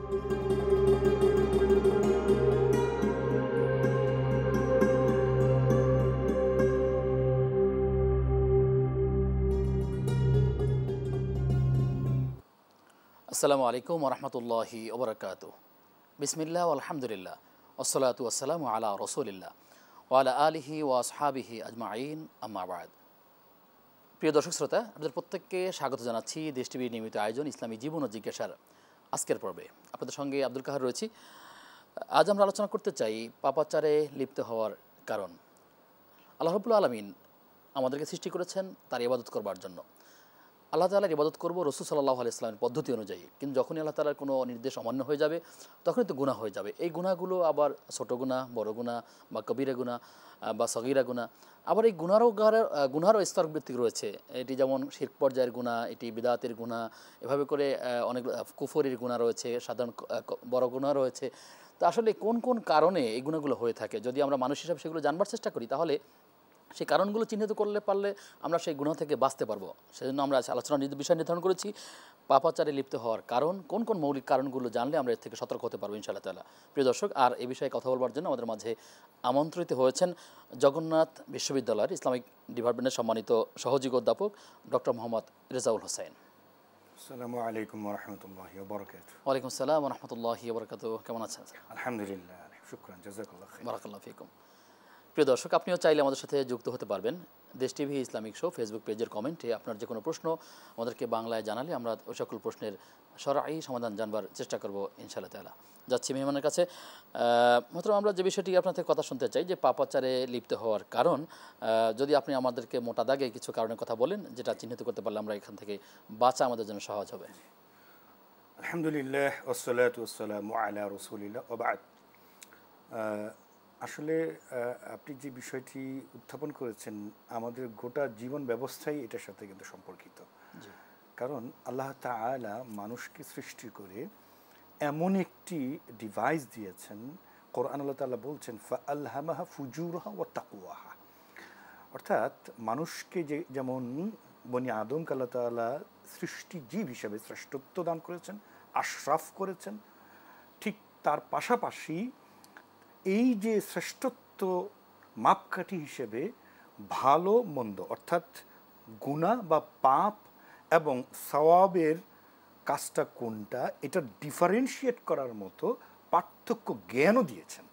আসসালামু আলাইকুম ওরহমতুল্লাহি ওবরাকাতুহু। বিসমিল্লাহ আলহামদুলিল্লাহ ওসসালাতু ওয়াসসালামু আলা রসুলিল্লাহ ওয়ালা আলিহি ওয়া আসহাবিহি আজমাইন, আম্মা বাদ। প্রিয় দর্শক শ্রোতা, আপনাদের প্রত্যেককে স্বাগত জানাচ্ছি দেশ টিভির নিয়মিত আয়োজন ইসলামী জীবন ও জিজ্ঞাসার আজকের পর্বে। আপনাদের সঙ্গে আব্দুল কাহার রয়েছি। আজ আমরা আলোচনা করতে চাই পাপাচারে লিপ্ত হওয়ার কারণ। আল্লাহ রাব্বুল আলামিন আমাদেরকে সৃষ্টি করেছেন তার ইবাদত করবার জন্য। আল্লাহ তাআলার ইবাদত করবো রাসূল সাল্লাল্লাহু আলাইহি ওয়াসাল্লামের পদ্ধতি অনুযায়ী, কিন্তু যখনই আল্লাহ তাআলার কোনো নির্দেশ অমান্য হয়ে যাবে তখনই তো গুনাহ হয়ে যাবে। এই গুনাহগুলো আবার ছোটো গুনাহ, বড় গুনাহ বা কবিরা গুনাহ বা সগীরা গুনাহ। আবার এই গুনারও স্তরভিত্তিক রয়েছে। এটি যেমন শিরক পর্যায়ের গুনাহ, এটি বিদআতের গুনাহ, এভাবে করে অনেক কুফরের গুনাহ রয়েছে, সাধারণ বড় গুনাহ রয়েছে। তো আসলে কোন কোন কারণে এই গুনাহগুলো হয়ে থাকে, যদি আমরা মানুষ হিসাবে সেগুলো জানবার চেষ্টা করি তাহলে সেই কারণগুলো চিহ্নিত করলে পারলে আমরা সেই গুনাহ থেকে বাঁচতে পারবো। সেজন্য আমরা আলোচনার বিষয় নির্ধারণ করেছি পাপাচারে লিপ্ত হওয়ার কারণ, কোন কোন মৌলিক কারণগুলো জানলে আমরা এর থেকে সতর্ক হতে পারবো ইনশাআল্লাহ তাআলা। প্রিয় দর্শক, আর এই বিষয়ে কথা বলবার জন্য আমাদের মাঝে আমন্ত্রিত হয়েছেন জগন্নাথ বিশ্ববিদ্যালয়ের ইসলামিক ডিপার্টমেন্টের সম্মানিত সহযোগী অধ্যাপক ডক্টর মোহাম্মদ রেজাউল হোসেন। আসসালামু আলাইকুম ওয়া রাহমাতুল্লাহি ওয়া বারাকাতুহু। ওয়ালাইকুম আসসালাম ওয়া রাহমাতুল্লাহি ওয়া বারাকাতুহু। কেমন আছেন? আলহামদুলিল্লাহ, শুকরান, জাযাকাল্লাহ খাইর। বারাকাল্লাহু ফিকুম। প্রিয় দর্শক, আপনিও চাইলে আমাদের সাথে যুক্ত হতে পারবেন। দেশ টিভি ইসলামিক শো ফেসবুক পেজের কমেন্টে আপনার যে কোনো প্রশ্ন আমাদেরকে বাংলায় জানালে আমরা ওই সকল প্রশ্নের সরাসরি সমাধান জানবার চেষ্টা করব ইনশাআল্লাহ তাআলা। যাচ্ছি মেহমানের কাছে। মাত্র আমরা যে বিষয়টি আপনার থেকে কথা শুনতে চাই যে পাপাচারে লিপ্ত হওয়ার কারণ, যদি আপনি আমাদেরকে মোটা দাগে কিছু কারণের কথা বলেন যেটা চিহ্নিত করতে পারলে আমরা এখান থেকে বাঁচা আমাদের জন্য সহজ হবে। আলহামদুলিল্লাহ ওয়াসসালাতু ওয়াসসালামু আলা রাসূলিল্লাহ ওয়া বা'দ। আসলে আপনি যে বিষয়টি উত্থাপন করেছেন, আমাদের গোটা জীবন ব্যবস্থাই এটার সাথে কিন্তু সম্পর্কিত। কারণ আল্লাহ তাআলা মানুষকে সৃষ্টি করে এমন একটি ডিভাইস দিয়েছেন, কোরআন আল্লাহ তাআলা বলছেন ফাআলহামাহা ফুজুরাহা ওয়া তাকওয়াহা। অর্থাৎ মানুষকে যেমন বনি আদমকে আল্লাহ তাআলা সৃষ্টিজীব হিসেবে শ্রেষ্ঠত্ব দান করেছেন, আশরাফ করেছেন, ঠিক তার পাশাপাশি এই যে শ্রেষ্ঠত্ব মাপকাঠি হিসেবে ভালো মন্দ অর্থাৎ গুনাহ বা পাপ এবং সওয়াবের কাজটা কোনটা এটা ডিফারেন্সিয়েট করার মতো পার্থক্য জ্ঞানও দিয়েছেন।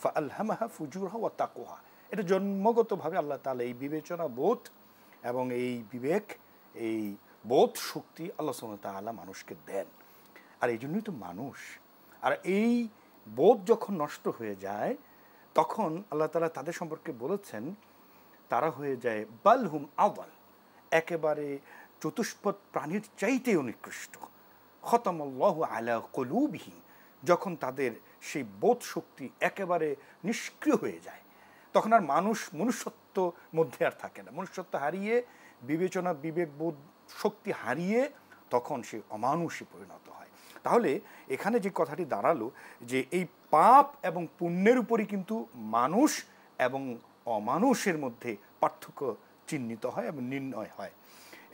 ফাআলহামাহা ফুজুরাহা ওয়া তাকওয়াহা। এটা জন্মগতভাবে আল্লাহ তাআলা এই বিবেচনা বোধ এবং এই বিবেক, এই বোধ শক্তি আল্লাহ সুবহানাহু ওয়া তাআলা মানুষকে দেন। আর এই জন্যই তো মানুষ। আর এই বোধ যখন নষ্ট হয়ে যায় তখন আল্লাহ তাআলা তাদের সম্পর্কে বলেছেন তারা হয়ে যায় বালহুম আদাল, একেবারে চতুষ্পদ প্রাণীর চাইতেও নিকৃষ্ট। খতামাল্লাহু আলা কুলুবিহিম, যখন তাদের সেই বোধ শক্তি একেবারে নিষ্ক্রিয় হয়ে যায় তখন আর মনুষ্যত্ব মধ্যে আর থাকে না। মনুষ্যত্ব হারিয়ে বিবেচনা, বিবেক, বোধ শক্তি হারিয়ে তখন সে অমানুষে পরিণত হয়। তাহলে এখানে যে কথাটি দাঁড়ালো যে এই পাপ এবং পুণ্যের উপরই কিন্তু মানুষ এবং অমানুষের মধ্যে পার্থক্য চিহ্নিত হয় এবং নির্ণয় হয়।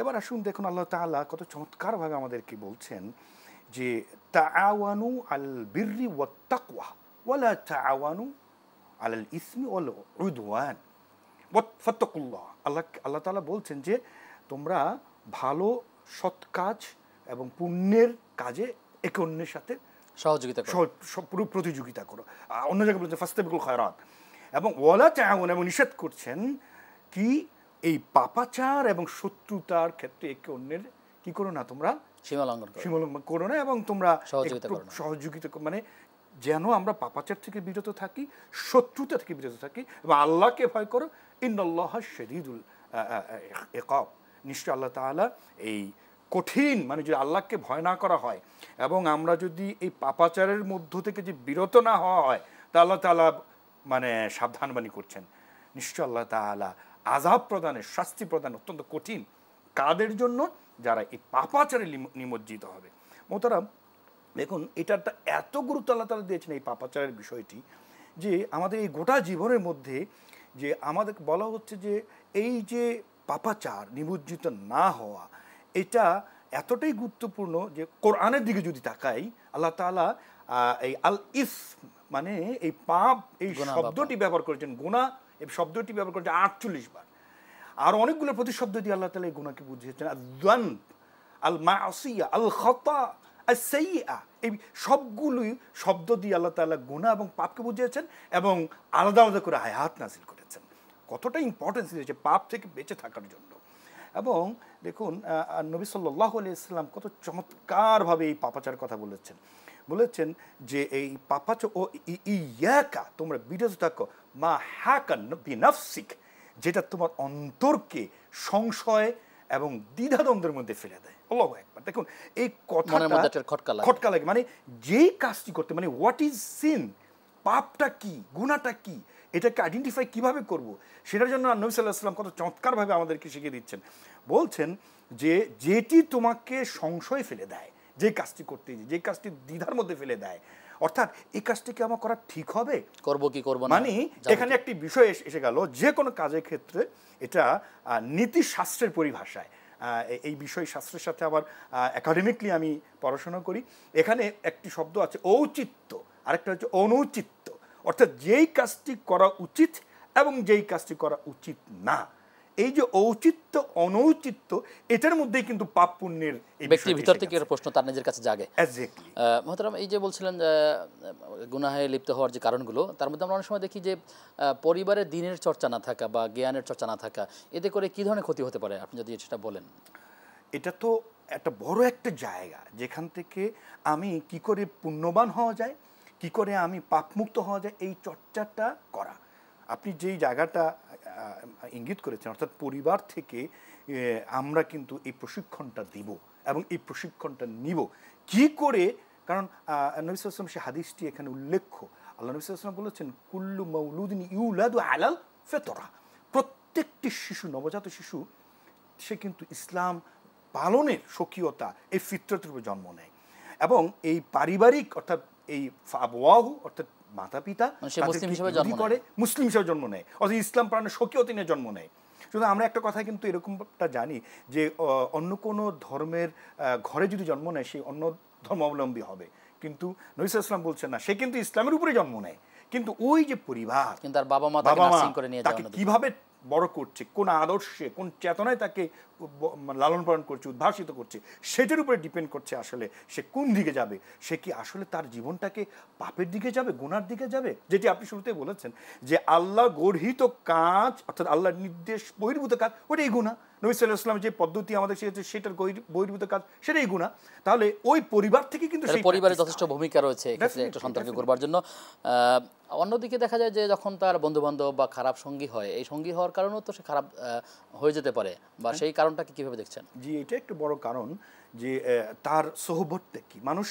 এবার আসুন দেখুন আল্লাহ তাআলা কত চমৎকারভাবে আমাদেরকে বলছেন যে তাআওয়ানু আল বিররি ওয়াত তাকওয়া ওয়ালা তাআওয়ানু আলাল ইসমি ওয়াল উদওয়ান ওয়াত্তাকুল্লাহ। আল্লাহ তাআলা বলছেন যে তোমরা ভালো সৎ কাজ এবং পুণ্যের কাজে একে অন্যের সাথে সহযোগিতা করো, প্রতিযোগিতা করো। অন্য জায়গায় বলছেন ফাস্তাবিকুল খায়রাত। এবং ওয়ালা তাআওয়ানু, এবং নিষেধ করছেন কি এই পাপাচার এবং শত্রুতার ক্ষেত্রে একে অন্যের কি করো না, তোমরা সীমা লঙ্ঘন করো না এবং তোমরা সহযোগিতা, মানে যেন আমরা পাপাচার থেকে বিরত থাকি, শত্রুতা থেকে বিরত থাকি এবং আল্লাহকে ভয় করো। ইন্নাল্লাহা শাদীদুল ইকাব, নিশ্চয় আল্লাহ তাআলা এই কঠিন, মানে যদি আল্লাহকে ভয় না করা হয় এবং আমরা যদি এই পাপাচারের মধ্য থেকে যে বিরত না হওয়া হয় তা আল্লাহ তাআলা মানে সাবধানবাণী করছেন। নিশ্চয় আল্লাহ তাআলা আযাব প্রদানের, শাস্তি প্রদান অত্যন্ত কঠিন কাদের জন্য, যারা এই পাপাচারে নিমজ্জিত হবে। মোহতারাম, দেখুন এটাটা এত গুরুত্ব আল্লাহ তাআলা দিয়েছেন এই পাপাচারের বিষয়টি, যে আমাদের এই গোটা জীবনের মধ্যে যে আমাদের বলা হচ্ছে যে এই যে পাপাচার নিমজ্জিত না হওয়া, এটা এতটাই গুরুত্বপূর্ণ যে কোরআনের দিকে যদি তাকাই, আল্লাহ তাআলা এই আল ইসম মানে এই পাপ এই শব্দটি ব্যবহার করেছেন, গুনাহ এই শব্দটি ব্যবহার করেছেন 48 বার। আর অনেকগুলো প্রতিশব্দ দিয়ে আল্লাহ তাআলা এই গুনাহকে বুঝিয়েছেন, আয-যানব, আল মাসিয়া, আল খাতা, আস-সাইয়্যা, এই সবগুলোই শব্দ দিয়ে আল্লাহ তাআলা গুনাহ এবং পাপকে বুঝিয়েছেন এবং আলাদা আলাদা করে আয়াত নাযিল করেছেন। কতটা ইম্পর্টেন্স দিয়েছে পাপ থেকে বেঁচে থাকার জন্য। এবং দেখুন নবী সাল্লাল্লাহু আলাইহি ওয়াসাল্লাম কত চমৎকারভাবে এই পাপাচার কথা বলেছেন যে এই পাপাচার ও ইয়াকা, তোমরা বিরত থাকো মা হাকান বিনাফসিক, যেটা তোমার অন্তরকে সংশয় এবং দ্বিধাদ্বন্দ্বের মধ্যে ফেলে দেয়। আল্লাহু আকবার। দেখুন এই কথাটা খটকা লাগে, মানে যেই কাজটি করতে, মানে হোয়াট ইজ সিন, পাপটা কি, গুনাহটা কি, এটাকে আইডেন্টিফাই কিভাবে করব, সেটার জন্য নবী সাল্লাল্লাহু আলাইহি ওয়াসাল্লাম কত চমৎকারভাবে আমাদেরকে শিখিয়ে দিচ্ছেন। বলছেন যে যেটি তোমাকে সংশয় ফেলে দেয়, যে কাজটি করতে, যে কাজটি দ্বিধার মধ্যে ফেলে দেয়, অর্থাৎ এই কাজটি কি আমার করা ঠিক হবে, করব কি করব না, মানে এখানে একটি বিষয় এসে গেল, যে কোনো কাজের ক্ষেত্রে এটা নীতিশাস্ত্রের পরিভাষায়, এই বিষয় শাস্ত্রের সাথে আবার একাডেমিকলি আমি পড়াশোনা করি। এখানে একটি শব্দ আছে ঔচিত্য, আরেকটা হচ্ছে অনৌচিত্য, অর্থাৎ যেই কাজটি করা উচিত এবং যেই কাজটি করা উচিত না। এই যে ঔচিত্য অনৌচিত্য, এটার মধ্যেই কিন্তু পাপ পুণ্যের ব্যক্তির ভিতর থেকে প্রশ্ন তার নিজের কাছে জাগে। এক্স্যাক্টলি। মহতারাম, এই যে বলছিলেন গুনাহে লিপ্ত হওয়ার যে কারণগুলো, তার মধ্যে আমরা অনেক সময় দেখি যে পরিবারের দিনের চর্চা না থাকা বা জ্ঞানের চর্চা না থাকা, এতে করে কী ধরনের ক্ষতি হতে পারে, আপনি যদি সেটা বলেন। এটা তো একটা বড় একটা জায়গা যেখান থেকে আমি কি করে পুণ্যবান হওয়া যায়, কি করে আমি পাপমুক্ত হওয়া যায়, এই চর্চাটা করা। আপনি যেই জায়গাটা ইঙ্গিত করেছেন, অর্থাৎ পরিবার থেকে আমরা কিন্তু এই প্রশিক্ষণটা দিব এবং এই প্রশিক্ষণটা নিব কি করে। কারণ নবী সাল্লাল্লাহু আলাইহি ওয়াসাল্লাম সে হাদিসটি এখানে উল্লেখ্য, আল্লাহ নবী সাল্লাল্লাহু আলাইহি ওয়াসাল্লাম বলেছেন কুল্লু মাউলুদিন ইউলাদু আলাল ফিতরা, প্রত্যেকটি শিশু, নবজাত শিশু, সে কিন্তু ইসলাম পালনের স্বকীয়তা এই ফিতরতের উপর জন্ম নেয়। এবং এই পারিবারিক অর্থাৎ এই আবওয়াহু অর্থাৎ মাতা পিতা মুসলিম হিসেবে জন্ম নেয়, অর্থাৎ ইসলাম পালনের স্বকীয়তা নিয়ে জন্ম নেয়। শুধু আমরা একটা কথা কিন্তু এরকমটা জানি যে অন্য কোনো ধর্মের ঘরে যদি জন্ম নেয় সে অন্য ধর্মাবলম্বী হবে, কিন্তু নবী সাল্লাল্লাহু আলাইহি ওয়াসাল্লাম বলছেন না, সে কিন্তু ইসলামের উপরে জন্ম নেয়। কিন্তু ওই যে পরিবার, তার বাবা মা তাকে কিভাবে বড় করছে, কোন আদর্শে, কোন চেতনায় তাকে লালন পালন করছে, উদ্ভাসিত করছে, সেটার উপরে ডিপেন্ড করছে আসলে সে কোন দিকে যাবে। সে কি আসলে তার জীবনটাকে পাপের দিকে যাবে, গুনার দিকে যাবে, যেটি আপনি শুরুতে বলেছেন যে আল্লাহ গর্হিত কাজ অর্থাৎ আল্লাহর নির্দেশ বহির্ভূত কাজ, ওটাই গুনাহ। নবী সাল্লাল্লাহু আলাইহি ওয়াসাল্লাম যে পদ্ধতি আমাদের শিখিয়েছে সেটার বহির্ভূত কাজ, সেটাই গুনাহ। তাহলে ওই পরিবার থেকে কিন্তু পরিবারের যথেষ্ট ভূমিকা রয়েছে এক্ষেত্রে একটা সন্তানকে করবার জন্য। অন্যদিকে দেখা যায় যে যখন তার বন্ধুবান্ধব বা খারাপ সঙ্গী হয়, এই সঙ্গী হওয়ার কারণেও তো সে খারাপ হয়ে যেতে পারে, বা সেই কারণটাকে কীভাবে দেখছেন? জি, এটা একটু বড় কারণ যে তার সোহবতটা কি। মানুষ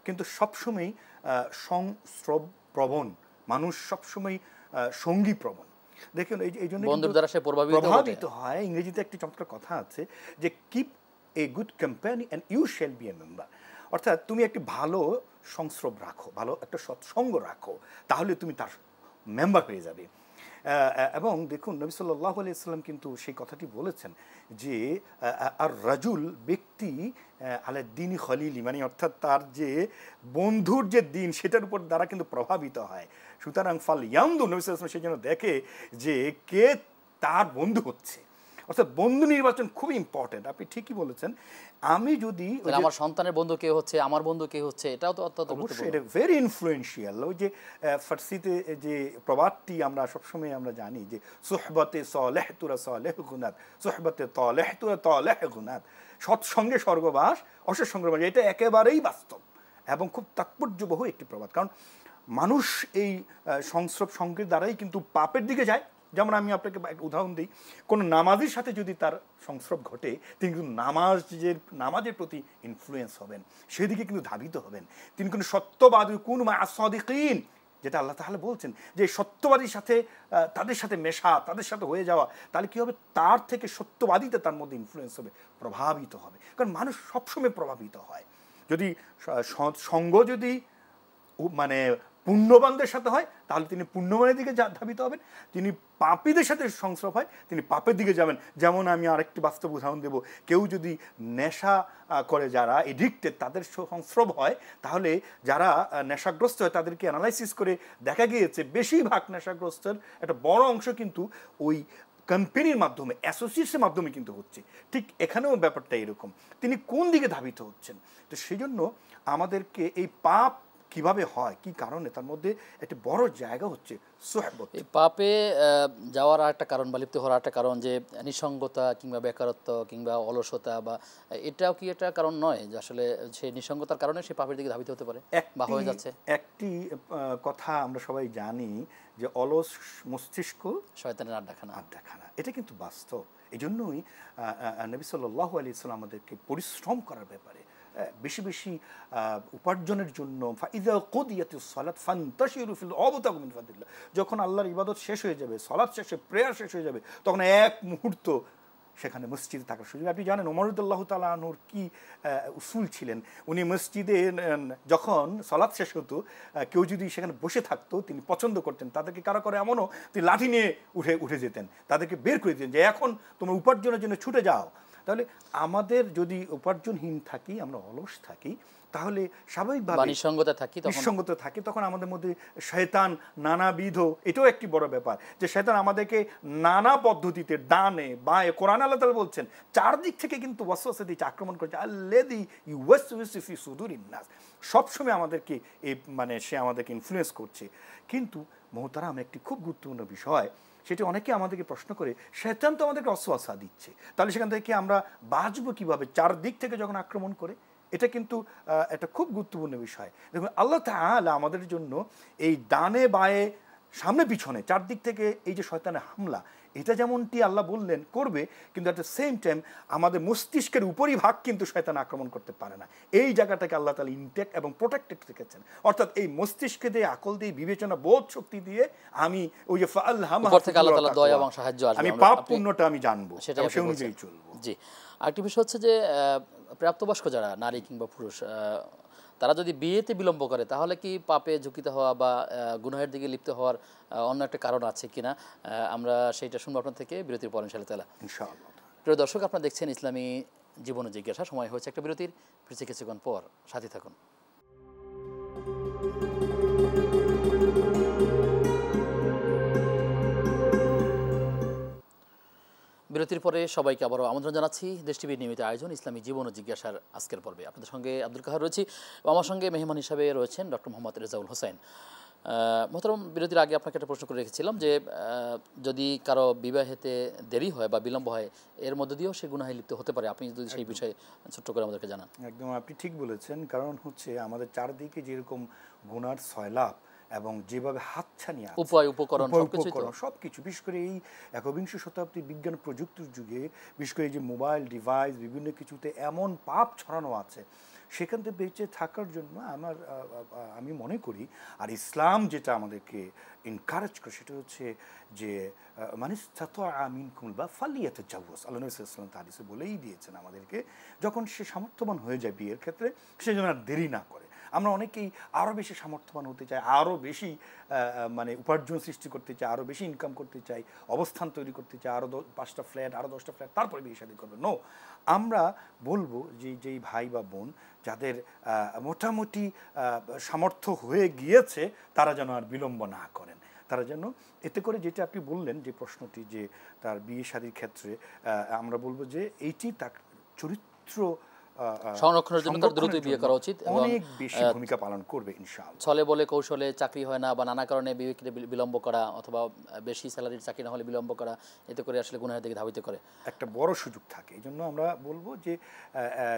কিন্তু সবসময় সংস্রব প্রবণ, মানুষ সবসময় সঙ্গী প্রবণ। দেখুন এই জন্য বন্ধুর দ্বারা সে প্রভাবিত হয়। ইংরেজিতে একটি চমৎকার কথা আছে যে keep a good company and you shall be a member, অর্থাৎ তুমি একটি ভালো সংস্রব রাখো, ভালো একটা সৎসঙ্গ রাখো, তাহলে তুমি তার মেম্বার হয়ে যাবে। এবং দেখুন নবী সাল্লাল্লাহু আলাইহি ওয়াসাল্লাম কিন্তু সেই কথাটি বলেছেন যে আর রাজুল ব্যক্তি আলা দ্বীনি খলিলি, মানে অর্থাৎ তার যে বন্ধুর যে দিন সেটার উপর দ্বারা কিন্তু প্রভাবিত হয়। সুতরাং ফাল ইয়ামদু, নবী সাল্লাল্লাহু আলাইহি ওয়াসাল্লাম সেই জন্য দেখে যে কে তার বন্ধু হচ্ছে, অর্থাৎ বন্ধু নির্বাচন খুব ইম্পর্টেন্ট। আপনি ঠিকই বলেছেন। আমি যদি আমার সন্তানের বন্ধু কে হচ্ছে, আমার বন্ধু কে হচ্ছে, এটাও তো অত্যন্ত অবশ্যই এটা ভেরি ইনফ্লুয়েন্সিয়াল। ওই যে ফার্সিতে যে প্রবাদটি আমরা সবসময় আমরা জানি যে সুহবতে সালেহ তুরা সালেহ গুনাত, সুহবতে তালেহ তুরা তালেহ গুনাত, সৎসঙ্গে স্বর্গবাস, অসৎসঙ্গে বাস। এটা একেবারেই বাস্তব এবং খুব তাৎপর্যবহ একটি প্রবাদ। কারণ মানুষ এই সংস্রব সঙ্গের দ্বারাই কিন্তু পাপের দিকে যায়। যেমন আমি আপনাকে উদাহরণ দিই, কোনো নামাজের সাথে যদি তার সংস্রব ঘটে, তিনি কিন্তু নামাজের প্রতি ইনফ্লুয়েন্স হবেন, সেদিকে কিন্তু ধাবিত হবেন। তিনি কিন্তু সত্যবাদী কুন মা আস-সাদিকিন, যেটা আল্লাহ তাআলা বলছেন যে সত্যবাদীর সাথে তাদের সাথে মেশা, তাদের সাথে হয়ে যাওয়া, তাহলে কী হবে, তার থেকে সত্যবাদীতে তার মধ্যে ইনফ্লুয়েন্স হবে, প্রভাবিত হবে। কারণ মানুষ সবসময় প্রভাবিত হয়। যদি সঙ্গ যদি মানে পুণ্যবানদের সাথে হয় তাহলে তিনি পুণ্যবানের দিকে ধাবিত হবেন, তিনি পাপীদের সাথে সংস্রব হয় তিনি পাপের দিকে যাবেন। যেমন আমি আরেকটি বাস্তব উদাহরণ দেব, কেউ যদি নেশা করে, যারা এডিক্টেড তাদের সংস্রব হয়, তাহলে যারা নেশাগ্রস্ত হয় তাদেরকে অ্যানালাইসিস করে দেখা গিয়েছে বেশিরভাগ নেশাগ্রস্তের একটা বড় অংশ কিন্তু ওই কোম্পানির মাধ্যমে, অ্যাসোসিয়েটসের মাধ্যমে কিন্তু হচ্ছে। ঠিক এখানেও ব্যাপারটা এরকম, তিনি কোন দিকে ধাবিত হচ্ছেন। তো সেই জন্য আমাদেরকে এই পাপ কিভাবে হয়, কি কারণে, তার মধ্যে একটা বড় জায়গা হচ্ছে সোহবত। এই পাপে যাওয়ার একটা কারণ বা লিপ্ত হওয়ার একটা কারণ যে নিঃসঙ্গতা কিংবা বেকারত্ব কিংবা অলসতা, বা এটাও কি একটা কারণ নয় যে আসলে সেই নিঃসঙ্গতার কারণে সে পাপের দিকে ধাবিত হতে পারে বা হয়ে যাচ্ছে? একটি কথা আমরা সবাই জানি যে অলস মস্তিষ্ক শয়তানের আড্ডাখানা। এটা কিন্তু বাস্তব। এই জন্যই নবী সাল্লাল্লাহু আলাইহি ওয়াসাল্লাম আমাদেরকে পরিশ্রম করার ব্যাপারে, বেশি বেশি উপার্জনের জন্য, ফাইযা কুদিয়াতিস সালাত ফান্তাশিরু ফিল আরদি ওয়াবতাগু মিন ফাদলিল্লাহ, যখন আল্লাহর ইবাদত শেষ হয়ে যাবে, সালাত শেষে, প্রেয়ার শেষ হয়ে যাবে, তখন এক মুহূর্ত সেখানে মসজিদে থাকার সুযোগ। আপনি জানেন ওমর রাদিয়াল্লাহু তাআলা আনহুর কি উসুল ছিলেন, উনি মসজিদে যখন সালাত শেষ হতো কেউ যদি সেখানে বসে থাকতো তিনি পছন্দ করতেন তাদেরকে কারো করে এমনও তিনি লাঠি নিয়ে উঠে যেতেন, তাদেরকে বের করে দিতেন যে এখন তোমার উপার্জনের জন্য ছুটে যাও। তাহলে আমাদের যদি উপার্জনহীন থাকি, আমরা অলস থাকি, তাহলে স্বাভাবিকভাবে নিঃসঙ্গতা থাকি, তখন আমাদের মধ্যে শয়তান নানাবিধ, এটাও একটি বড় ব্যাপার যে শয়তান আমাদেরকে নানা পদ্ধতিতে ডানে বাঁয়ে, কোরআন আল্লাহ তাআলা বলছেন চারদিক থেকে কিন্তু ওয়াসওয়াসা দিচ্ছে, আক্রমণ করছে। আল্লাযী ইউওয়াসওয়িসু ফি সুদুরিন নাস, সবসময় আমাদেরকে সে আমাদেরকে ইনফ্লুয়েন্স করছে। কিন্তু মোহতারাম, একটি খুব গুরুত্বপূর্ণ বিষয়, সেটি অনেকে আমাদেরকে প্রশ্ন করে, শয়তান তো আমাদেরকে ওয়াসওয়াসা দিচ্ছে, তাহলে সেখান থেকে আমরা বাঁচবো কিভাবে চারদিক থেকে যখন আক্রমণ করে? এটা কিন্তু একটা খুব গুরুত্বপূর্ণ বিষয়। দেখুন আল্লাহ তাআলা আমাদের জন্য এই ডানে বাঁয়ে সামনে পিছনে চারদিক থেকে এই যে শয়তানের হামলা, এটা যেমনটি আল্লাহ বললেন করবে, কিন্তু অ্যাট দ্য সেম টাইম আমাদের মস্তিষ্কের উপরিভাগ কিন্তু শয়তান আক্রমণ করতে পারে না। এই জায়গাটাকে আল্লাহ তাআলা ইনটেক্ট এবং প্রোটেক্টেড রেখেছেন। অর্থাৎ এই মস্তিষ্কে দিয়ে, আকল দিয়ে, বিবেচনা বোধ শক্তি দিয়ে আমি ওই যে আমি পাপ পুণ্যটা আমি জানবো, সে অনুযায়ী চলবো। জি, আরেকটি বিষয় হচ্ছে যে প্রাপ্তবয়স্ক যারা নারী কিংবা পুরুষ, তারা যদি বিয়েতে বিলম্ব করে তাহলে কি পাপে ঝুঁকিতে হওয়া বা গুনাহের দিকে লিপ্ত হওয়ার অন্য একটা কারণ আছে কিনা, আমরা সেইটা শুনবো আপনার থেকে বিরতির পর ইনশাআল্লাহ। প্রিয় দর্শক, আপনারা দেখছেন ইসলামী জীবন জিজ্ঞাসা। সময় হয়েছে একটা বিরতির, ফিরছি কিছুক্ষণ পর, সাথে থাকুন। বিরতির পরে সবাইকে আবারও আমন্ত্রণ জানাচ্ছি দেশ টিভির নিয়মিত আয়োজন ইসলামী জীবন ও জিজ্ঞাসার আজকের পর্বে। আপনাদের সঙ্গে আব্দুল কাহার রয়েছি, আমার সঙ্গে মেহমান হিসাবে রয়েছেন ডক্টর মোহাম্মদ রেজাউল হোসেন। মোহতারাম, বিরতির আগে আপনাকে একটা প্রশ্ন করে রেখেছিলাম যে যদি কারো বিবাহেতে দেরি হয় বা বিলম্ব হয়, এর মধ্যে দিয়েও সে গুনাহে লিপ্ত হতে পারে। আপনি যদি সেই বিষয়ে ছোট্ট করে আমাদেরকে জানান। একদম, আপনি ঠিক বলেছেন। কারণ হচ্ছে আমাদের চারদিকে যেরকম গুনার সয়লাভ এবং যেভাবে হাতছানি আছে, উপকরণ সবকিছু, বিশেষ করে এই একবিংশ শতাব্দীর বিজ্ঞান প্রযুক্তির যুগে, বিশেষ করে এই যে মোবাইল ডিভাইস, বিভিন্ন কিছুতে এমন পাপ ছড়ানো আছে, সেখান থেকে বেঁচে থাকার জন্য আমি মনে করি, আর ইসলাম যেটা আমাদেরকে এনকারেজ করে সেটা হচ্ছে যে বা ফালিয়াতে জাওয়াজ, আল্লাহ নবী সাল্লাল্লাহু আলাইহি ওয়াসাল্লাম হাদিসে বলেই দিয়েছেন আমাদেরকে, যখন সে সামর্থ্যবান হয়ে যায় বিয়ের ক্ষেত্রে, সে যেন আর দেরি না করে। আমরা অনেকেই আরও বেশি সামর্থ্যবান হতে চাই, আরও বেশি উপার্জন সৃষ্টি করতে চাই, আরও বেশি ইনকাম করতে চাই, অবস্থান তৈরি করতে চাই, আরও 5টা ফ্ল্যাট, আরও 10টা ফ্ল্যাট, তারপরে বিয়ে শাদী করবে। নো, আমরা বলবো যে যেই ভাই বা বোন যাদের মোটামুটি সামর্থ্য হয়ে গিয়েছে, তারা যেন আর বিলম্ব না করেন। তারা যেন এতে করে, যেটা আপনি বললেন যে প্রশ্নটি, যে তার বিয়ে শাদীর ক্ষেত্রে আমরা বলবো যে এইটি তার চরিত্র সংরক্ষণের জন্য তার দ্রুত বিয়ে করা উচিত, অনেক বেশি ভূমিকা পালন করবে ইনশাআল্লাহ। ছলে বলে কৌশলে চাকরি হয় না বা নানা কারণে বিয়েকে বিলম্ব করা, অথবা বেশি স্যালারির চাকরি না হলে বিলম্ব করা, এতে করে আসলে গুনাহের দিকে ধাবিত করে একটা বড় সুযোগ থাকে। এই জন্য আমরা বলবো যে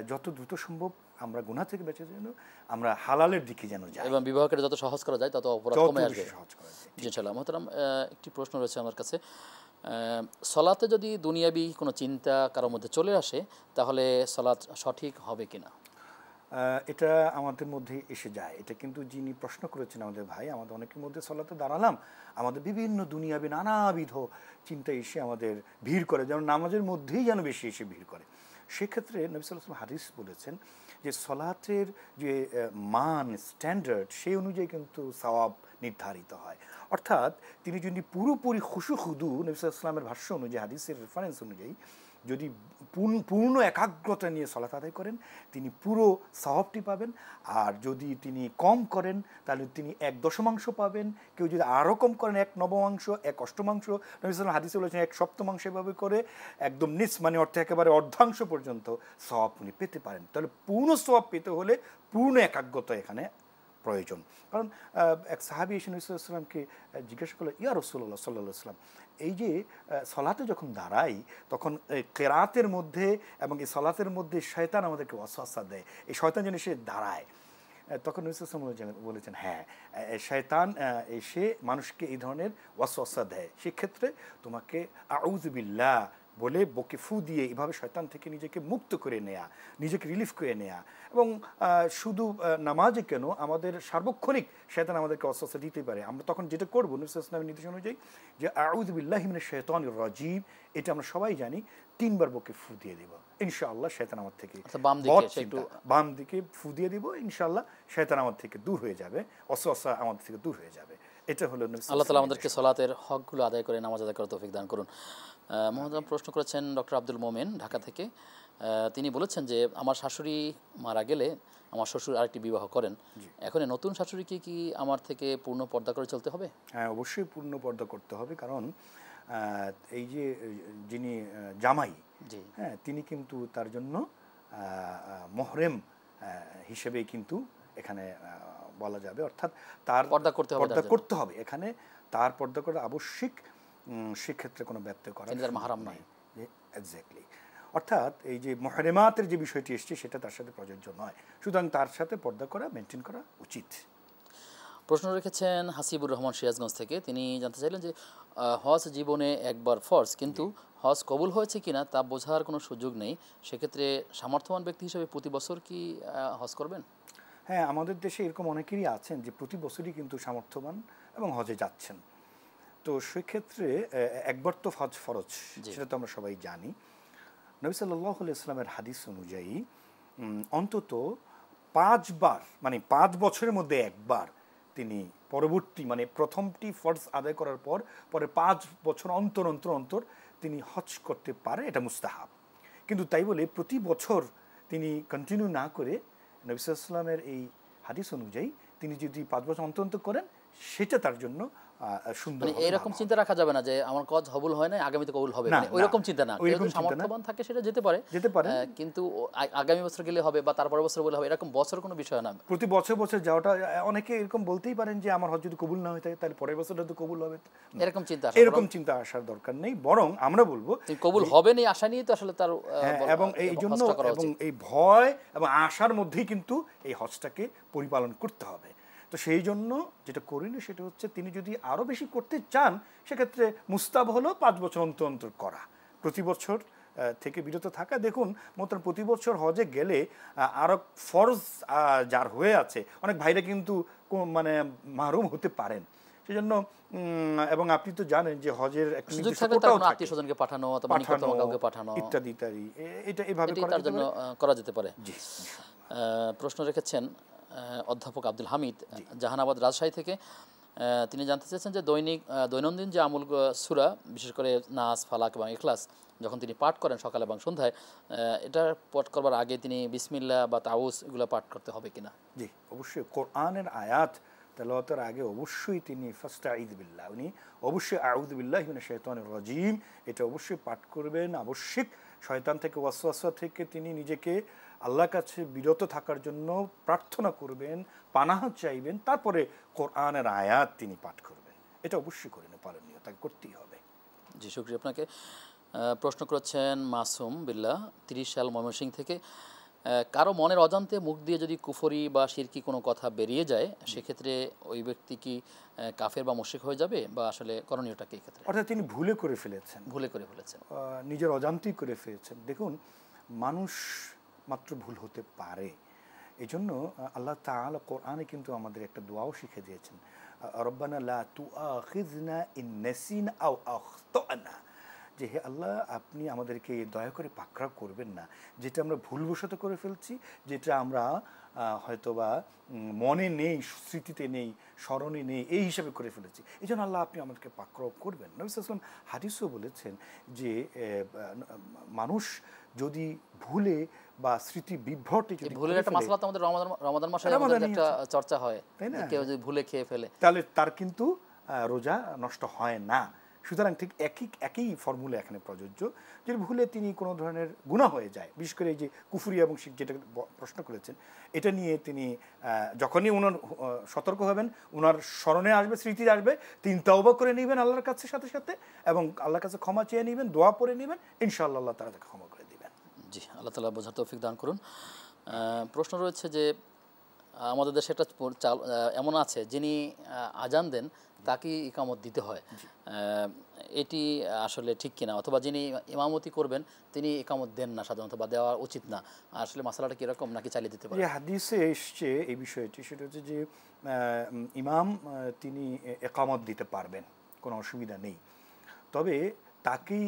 যত দ্রুত সম্ভব আমরা গুনাহ থেকে বেঁচে যেন আমরা হালালের দিকে যেন যাই, এবং বিবাহকে যত সহজ করা যায় তত অপরাধ কমে আসবে ইনশাআল্লাহ। মোহতারাম, একটি প্রশ্ন রয়েছে আমার কাছে। সলাতে যদি দুনিয়াবি কোনো চিন্তা কারোর মধ্যে চলে আসে, তাহলে সলাত সঠিক হবে কিনা? এটা আমাদের মধ্যে এসে যায়। এটা কিন্তু যিনি প্রশ্ন করেছেন আমাদের ভাই, আমাদের অনেকের মধ্যে সলাতে দাঁড়ালাম, আমাদের বিভিন্ন দুনিয়াবি নানাবিধ চিন্তা এসে আমাদের ভিড় করে, যেমন নামাজের মধ্যেই যেন বেশি এসে ভিড় করে। সেক্ষেত্রে নবী সাল্লাল্লাহু আলাইহি ওয়াসাল্লাম হাদিস বলেছেন যে সলাতের যে মান স্ট্যান্ডার্ড সেই অনুযায়ী কিন্তু সওয়াব নির্ধারিত হয়। অর্থাৎ তিনি যদি পুরোপুরি খুশু খুদু নবী সাল্লাল্লাহু আলাইহি ওয়াসাল্লামের ভাষ্য অনুযায়ী, হাদিসের রেফারেন্স অনুযায়ী যদি পূর্ণ একাগ্রতা নিয়ে সলাত আদায় করেন তিনি পুরো সওয়াবটি পাবেন। আর যদি তিনি কম করেন তাহলে তিনি 1/10 পাবেন। কেউ যদি আরও কম করেন 1/9, 1/8, নবী সাল্লাল্লাহু হাদিসে বলেছেন 1/7 এভাবে করে একদম নিস মানে অর্থে একেবারে অর্ধাংশ পর্যন্ত সওয়াব উনি পেতে পারেন। তাহলে পূর্ণ সওয়াব পেতে হলে পূর্ণ একাগ্রতা এখানে প্রয়োজন। কারণ এক সাহাবী এসে নবী সাল্লাল্লাহু আলাইহি ওয়াসাল্লামকে জিজ্ঞাসা করলো, ইয়া রাসূলুল্লাহ সাল্লাল্লাহু আলাইহি ওয়াসাল্লাম, এই যে সলাতে যখন দাঁড়াই তখন কেরাতের মধ্যে এবং এই সলাতের মধ্যে শয়তান আমাদেরকে ওয়াসওয়াসা দেয়, এই শয়তান যেন এসে দাঁড়ায়। তখন নবী সাল্লাল্লাহু আলাইহি ওয়াসাল্লাম বলেছেন, হ্যাঁ শয়তান এসে মানুষকে এই ধরনের ওয়াসওয়াসা দেয়, সেক্ষেত্রে তোমাকে আউযু বিল্লাহ বলে বকে ফু দিয়ে এভাবে শয়তান থেকে নিজেকে মুক্ত করে নেয়া, নিজেকে রিলিফ করে নেয়া। এবং শুধু নামাজে কেন, আমাদের সার্বক্ষণিক শয়তান আমাদেরকে ওয়াসওয়াসা দিতে পারে। আমরা তখন যেটা করবো নবী সাল্লাল্লাহু আলাইহি ওয়াসাল্লামের নির্দেশ অনুযায়ী যে আউযু বিল্লাহি মিনাশ শাইতানির রাজিম, এটা আমরা সবাই জানি, 3 বার বকে ফু দিয়ে দেব, ইনশাআল্লাহ শয়তান আমার থেকে বাম দিকে ফু দিয়ে দিব, ইনশাআল্লাহ শয়তান আমার থেকে দূর হয়ে যাবে, ওয়াসওয়াসা আমাদের থেকে দূর হয়ে যাবে। এটা হলো আল্লাহ তাআলা আমাদেরকে সলাতের হকগুলো আদায় করে নামাজ আদায় করার তৌফিক দান করুন। মহোদয় প্রশ্ন করেছেন ডক্টর আব্দুল মোমেন ঢাকা থেকে। তিনি বলেছেন যে আমার শাশুড়ি মারা গেলে আমার শ্বশুর আরেকটি বিবাহ করেন, এখন নতুন শাশুড়িকে কি আমার থেকে পূর্ণ পর্দা করে চলতে হবে? হ্যাঁ, অবশ্যই পূর্ণ পর্দা করতে হবে। কারণ এই যে যিনি জামাই, হ্যাঁ, তিনি কিন্তু তার জন্য মহরেম হিসেবে কিন্তু এখানে বলা যাবে, অর্থাৎ তার পর্দা করতে হবে। এখানে তার পর্দা করা আবশ্যিক, সেক্ষেত্রে কোনো ব্যত্যয় করা মাহরাম নয়। এক্স্যাক্টলি, অর্থাৎ এই যে মুহরিমাতের যে বিষয়টি এসছে সেটা তার সাথে প্রযোজ্য নয়, সুতরাং তার সাথে পর্দা করা, মেনটেন করা উচিত। প্রশ্ন রেখেছেন হাসিবুর রহমান সিরাজগঞ্জ থেকে। তিনি জানতে চাইলেন যে হজ জীবনে একবার ফরজ, কিন্তু হজ কবুল হয়েছে কিনা তা বোঝার কোনো সুযোগ নেই, সেক্ষেত্রে সামর্থ্যবান ব্যক্তি হিসেবে প্রতি বছর কি হজ করবেন? হ্যাঁ, আমাদের দেশে এরকম অনেকেরই আছেন যে প্রতি বছরই কিন্তু সামর্থ্যবান এবং হজে যাচ্ছেন। তো সেক্ষেত্রে একবার তো হজ ফরজ, সেটা তো আমরা সবাই জানি। নবী সাল্লাল্লাহু আলাইহি ওয়াসাল্লামের হাদিস অনুযায়ী অন্তত 5 বার, মানে 5 বছরের মধ্যে একবার তিনি পরবর্তী, মানে প্রথমটি ফরজ আদায় করার পর পরে 5 বছর অন্তর অন্তর অন্তর তিনি হজ করতে পারে, এটা মুস্তাহাব। কিন্তু তাই বলে প্রতি বছর তিনি কন্টিনিউ না করে নবী সাল্লাল্লাহু আলাইহি ওয়াসাল্লামের এই হাদিস অনুযায়ী তিনি যদি 5 বছর অন্তর অন্তর করেন সেটা তার জন্য সুন্দর। এরকম চিন্তা রাখা যাবে না যে আমার কাজ কবুল হয় না আগামীতে কবুল হবে, ওইরকম চিন্তা না। যদি সামর্থ্যবান থাকে সেটা যেতে পারে, কিন্তু আগামী বছর গেলে হবে বা তারপর বছর বলে হবে, এরকম বছর কোনো বিষয় না। প্রতি বছর বছর যাওয়াটা, অনেকে এরকম বলতেই পারেন যে আমার হজ যদি কবুল না হয়ে থাকে তাহলে পরের বছরটা তো কবুল হবে, এরকম চিন্তা আসার দরকার নেই। বরং আমরা বলবো কবুল হবে না আশা নিয়ে তো আসলে তার, এবং এই জন্য এবং এই ভয় এবং আশার মধ্যেই কিন্তু এই হজটাকে পরিপালন করতে হবে। তো সেই জন্য যেটা করিনি সেটা হচ্ছে তিনি যদি আরও বেশি করতে চান সেক্ষেত্রে মুস্তাব হলো 5 বছর অন্তর অন্তর করা, প্রতি বছর থেকে বিরত থাকা। দেখুন মোতান প্রতি বছর হজে গেলে আরও ফরজ যার হয়ে আছে অনেক ভাইরা কিন্তু মানে মাহরুম হতে পারেন, সেজন্য। এবং আপনি তো জানেন যে হজের একটা আত্মীয়স্বজনকে পাঠানো অথবা নিকটতম কাউকে পাঠানো ইত্যাদি ইত্যাদি, এটা এভাবে করা যেতে পারে। প্রশ্ন রেখেছেন অধ্যাপক আব্দুল হামিদ জাহানাবাদ রাজশাহী থেকে। তিনি জানতে চেয়েছেন যে দৈনন্দিন যে আমল সূরা, বিশেষ করে নাস, ফালাক এবং ইখলাস যখন তিনি পাঠ করেন সকালে এবং সন্ধ্যায়, এটা পাঠ করবার আগে তিনি বিসমিল্লাহ বা তাউস এগুলো পাঠ করতে হবে কিনা? জি, অবশ্যই। কোরআনের আয়াত তেলাওয়াতের আগে অবশ্যই তিনি ফাস্তাঈযু বিল্লাহ, উনি অবশ্যই আউযু বিল্লাহি মিনাশ শাইতানির রাজিম এটা অবশ্যই পাঠ করবেন। আবশ্যিক শয়তান থেকে, ওয়াসওয়াসা থেকে তিনি নিজেকে আল্লাহর কাছে বিরত থাকার জন্য প্রার্থনা করবেন, পানাহ চাইবেন, তারপরে কোরআনের আয়াত তিনি পাঠ করবেন। এটা অবশ্যই করে পালনীয়, তাকে করতেই হবে। জি, শুকরিয়া আপনাকে। প্রশ্ন করেছেন মাসুম বিল্লাহ 30 সাল ময়মনসিংহ থেকে। কারো মনের অজান্তে মুখ দিয়ে যদি কুফরি বা শিরকি কোনো কথা বেরিয়ে যায় সেক্ষেত্রে ওই ব্যক্তি কি কাফের বা মুশরিক হয়ে যাবে, বা আসলে করণীয়টা কি ক্ষেত্রে? অর্থাৎ তিনি ভুলে করে ফেলেছেন, নিজের অজান্তেই করে ফেলেছেন। দেখুন, মানুষ মাত্র ভুল হতে পারে, এই জন্য আল্লাহ তাআলা কোরআনে কিন্তু আমাদের একটা দোয়াও শিখে দিয়েছেন, রব্বানা লা তুআখিযনা ইন নাসিনা আও আখতানা, যে হে আল্লাহ, আপনি আমাদেরকে দয়া করে পাকড়াও করবেন না, যেটা আমরা ভুলবশত করে ফেলছি, যেটা আমরা হয়তোবা মনে নেই, স্মৃতিতে নেই, স্মরণে নেই, এই হিসাবে করে ফেলেছি। এই জন্য আল্লাহ আপনি আমাদেরকে পাকড়াও করবেন। নবী সাল্লাল্লাহু আলাইহি ওয়াসাল্লাম হাদিসও বলেছেন যে মানুষ যদি ভুলে বা স্মৃতি বিভ্রটে যদি ভুলের একটা মাসলা তো আমাদের রমাদান মাসে একটা চর্চা হয়, তাই না? কেউ যদি ভুলে খেয়ে ফেলে তাহলে তার কিন্তু রোজা নষ্ট হয় না। সুতরাং ঠিক একই ফর্মুলা এখানে প্রযোজ্য। যদি ভুলে তিনি কোনো ধরনের গুনাহ হয়ে যায়, বিশেষ করে এই যে কুফরি এবং শিরক যেটা প্রশ্ন করেছেন, এটা নিয়ে তিনি যখনই ওনার সতর্ক হবেন, ওনার স্মরণে আসবে, স্মৃতি আসবে, তিনি তওবা করে নেবেন আল্লাহর কাছে সাথে সাথে, এবং আল্লাহর কাছে ক্ষমা চেয়ে নেবেন, দোয়া পড়ে নেবেন, ইনশাআল্লাহ আল্লাহ তাআলা তাকে ক্ষমা করে দিবেন। জি, আল্লাহ তাআলা বোঝার তৌফিক দান করুন। প্রশ্ন রয়েছে যে আমাদের দেশে একটা এমন আছে, যিনি আজান দেন তাকে ইকামত দিতে হয়, এটি আসলে ঠিক কিনা? অথবা যিনি ইমামতি করবেন তিনি ইকামত দেন না সাধারণত, বা দেওয়া উচিত না, আসলে মাসালাটা কীরকম, নাকি চালিয়ে দিতে পারে? যে হাদিসে এসছে এই বিষয়টি, সেটা হচ্ছে যে ইমাম তিনি ইকামত দিতে পারবেন, কোনো অসুবিধা নেই, তবে তাকেই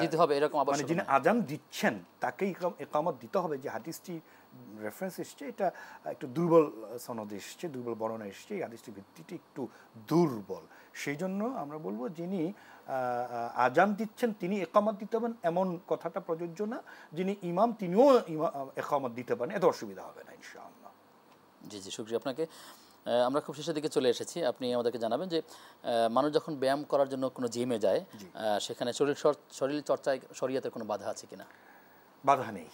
দিতে হবে এরকম মানে যিনি আজান দিচ্ছেন তাকেই ইকামত দিতে হবে। যে হাদিসটি রেফারেন্স এসছে এটা একটু দুর্বল সনদ এসছে, দুর্বল বর্ণনা এসছে, এই হাদিসটির ভিত্তিটি একটু দুর্বল। সেই জন্য আমরা বলবো যিনি আজান দিচ্ছেন তিনি ইকামত দিতে হবেন এমন কথাটা প্রযোজ্য না। যিনি ইমাম তিনিও ইকামত দিতে পারেন, এত অসুবিধা হবে না ইনশাআল্লাহ। জি জি, শুকরিয়া আপনাকে। আমরা খুব শেষের দিকে চলে এসেছি। আপনি আমাদেরকে জানাবেন যে মানুষ যখন ব্যায়াম করার জন্য কোনো জিমে যায়, সেখানে শরীর চর্চায় শরীয়তের কোনো বাধা আছে কিনা? বাধা নেই।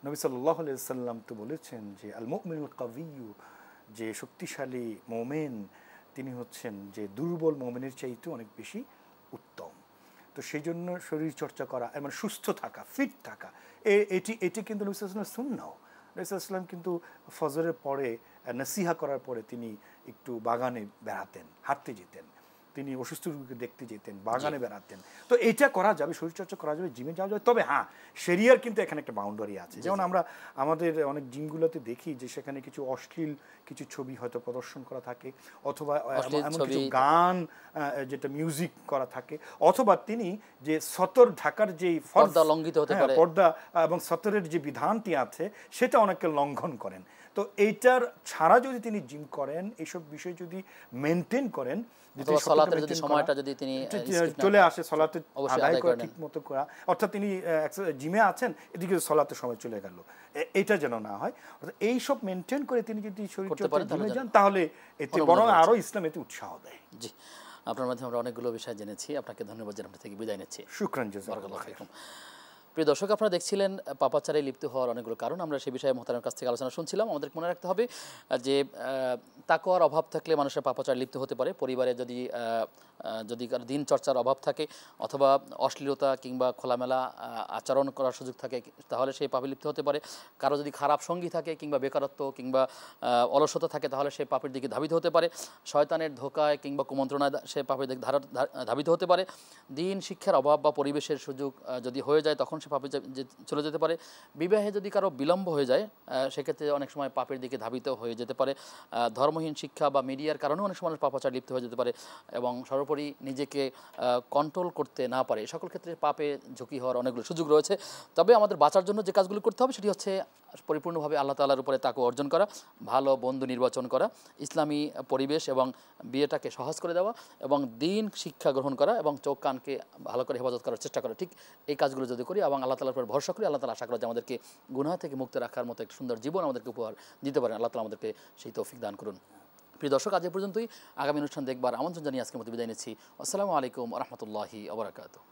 নবী সাল্লাল্লাহু আলাইহি ওয়াসাল্লাম তো বলেছেন যে আল মুমিনুল কাবিয়্যু, যে শক্তিশালী মুমিন তিনি হচ্ছেন যে দুর্বল মুমিনের চাইতে অনেক বেশি উত্তম। তো সেই জন্য শরীর চর্চা করা, মানে সুস্থ থাকা, ফিট থাকা, এটি কিন্তু নবী সাল্লাল্লাহু আলাইহি ওয়াসাল্লামের সুন্নাহ। নবী সাল্লাল্লাহু আলাইহি ওয়াসাল্লাম কিন্তু ফজরের পরে নসিহা করার পরে তিনি একটু বাগানে বেড়াতেন, হাঁটতে যেতেন, তিনি অসুস্থ রোগীকে দেখতে যেতেন, বাগানে বেড়াতেন। তো এটা করা যাবে, শরীরচর্চা করা যাবে, জিমে যাওয়া যাবে। তবে হ্যাঁ, শরিয়ার কিন্তু এখানে একটা বাউন্ডারি আছে। যেমন আমরা আমাদের অনেক জিমগুলোতে দেখি যে সেখানে কিছু অশ্লীল কিছু ছবি হয়তো প্রদর্শন করা থাকে, অথবা এমন কিছু গান, যেটা মিউজিক করা থাকে, অথবা তিনি যে সতর ঢাকার যে পর্দা লঙ্ঘিত হতে পারে, পর্দা এবং সতরের যে বিধানটি আছে সেটা অনেকে লঙ্ঘন করেন। তো এইটার ছাড়া যদি তিনি জিম করেন, এইসব বিষয় যদি মেনটেন করেন, চলে আসে সলাতে আদায় করা, ঠিক মতো করা, অর্থাৎ তিনি জিমে আছেন, এদিকে সলাতে সময় চলে গেল, এটা যেন না হয়। অর্থাৎ এইসব মেনটেন করে তিনি যদি শরীরচর্চায় জিমে যান, তাহলে এতে বরং আরো ইসলাম এতে উৎসাহ দেয়। জি, আপনার মাধ্যমে আমরা অনেকগুলো বিষয় জেনেছি। আপনাকে ধন্যবাদ জানাতে থেকে বিদায় নিচ্ছি। শুকরান, জাযাকাল্লাহু খাইরান। প্রিয় দর্শক, আপনারা দেখছিলেন পাপাচারে লিপ্ত হওয়ার অনেকগুলো কারণ। আমরা সে বিষয়ে মোহতারামের কাছ থেকে আলোচনা শুনছিলাম। আমাদের মনে রাখতে হবে যে তাকওয়ার অভাব থাকলে মানুষের পাপাচারে লিপ্ত হতে পারে। পরিবারে যদি কারো দিন চর্চার অভাব থাকে, অথবা অশ্লীলতা কিংবা খোলামেলা আচরণ করার সুযোগ থাকে, তাহলে সেই পাপে লিপ্ত হতে পারে। কারো যদি খারাপ সঙ্গী থাকে, কিংবা বেকারত্ব কিংবা অলসতা থাকে, তাহলে সে পাপের দিকে ধাবিত হতে পারে। শয়তানের ধোকায় কিংবা কুমন্ত্রণায় সে পাপের দিকে ধাবিত হতে পারে। দিন শিক্ষার অভাব বা পরিবেশের সুযোগ যদি হয়ে যায়, তখন সে পাপে চলে যেতে পারে। বিবাহে যদি কারো বিলম্ব হয়ে যায়, সেক্ষেত্রে অনেক সময় পাপের দিকে ধাবিত হয়ে যেতে পারে। ধর্মহীন শিক্ষা বা মিডিয়ার কারণেও অনেক সময় পাপাচার লিপ্ত হয়ে যেতে পারে, এবং সর্বোপরি নিজেকে কন্ট্রোল করতে না পারে। সকল ক্ষেত্রে পাপে ঝুঁকি হওয়ার অনেকগুলো সুযোগ রয়েছে। তবে আমাদের বাঁচার জন্য যে কাজগুলো করতে হবে সেটি হচ্ছে পরিপূর্ণভাবে আল্লাহ তাআলার উপরে তাকওয়া অর্জন করা, ভালো বন্ধু নির্বাচন করা, ইসলামী পরিবেশ এবং বিয়েটাকে সহজ করে দেওয়া, এবং দিন শিক্ষা গ্রহণ করা, এবং চোখ কানকে ভালো করে হেফাজত করার চেষ্টা করা। ঠিক এই কাজগুলো যদি করি এবং আল্লাহ তাআলার উপর ভরসা করি, আল্লাহ তাআলা আশা করা যে আমাদেরকে গুনাহ থেকে মুক্ত রাখার মতো একটা সুন্দর জীবন আমাদেরকে উপহার দিতে পারেন। আল্লাহ তাআলা আমাদেরকে সেই তৌফিক দান করুন। প্রিয় দর্শক, আজ এ পর্যন্তই। আগামী অনুষ্ঠান দেখবার আমন্ত্রণ জানিয়ে আজকের মতো বিদায় নিচ্ছি। আসসালামু আলাইকুম ওয়া রাহমাতুল্লাহি ওয়া বারাকাতুহু।